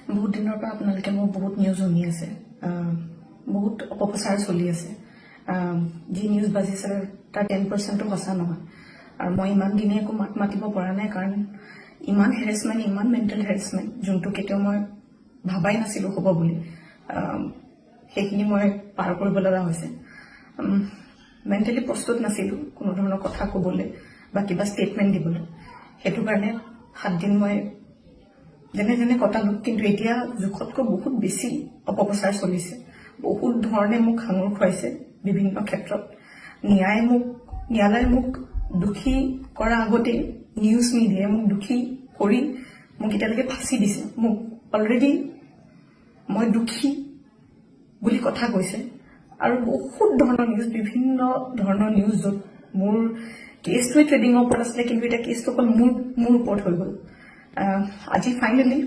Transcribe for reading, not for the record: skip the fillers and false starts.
বহুত দিনৰ পৰা আপোনালোকে মোক বহুত নিউজ শুনি আছে, বহুত অপপ্ৰচাৰ চলি আছে। যি নিউজ বাজিছে তাৰ 10%ও সঁচা নহয়। আৰু মই ইমান দিনে একো মাত মাতিব পৰা নাই, কাৰণ ইমান হেৰেছমেণ্ট, ইমান মেণ্টেল হেৰেছমেণ্ট, যোনটো কেতিয়াও মই ভাবাই নাছিলো হ'ব বুলি, সেইখিনি মই পাৰ কৰিব লগা হৈছে। মেণ্টেলি প্ৰস্তুত নাছিলো কোনো ধৰণৰ কথা ক'বলৈ বা কিবা ষ্টেটমেণ্ট দিবলৈ। সেইটো কাৰণে 7 দিন মই যেনে যেনে কটালো, কিন্তু এতিয়া জোখতকৈ বহুত বেছি অপপ্ৰচাৰ চলিছে। বহুত ধৰণে মোক সাঙুৰ খুৱাইছে বিভিন্ন ক্ষেত্ৰত। ন্যায়ালয়ে মোক দোষী কৰাৰ আগতে নিউজ মিডিয়াই মোক দোষী কৰি মোক এতিয়ালৈকে ফাঁচি দিছে। মোক অলৰেডি মই দোষী বুলি কথা কৈছে, আৰু বহুত ধৰণৰ নিউজ, বিভিন্ন ধৰণৰ নিউজ, য'ত মোৰ কেছটোৱে ট্ৰেডিঙৰ ওপৰত আছিলে, কিন্তু এতিয়া কেছটো অকল মোৰ ওপৰত হৈ গ'ল। আজি ফাইনেলি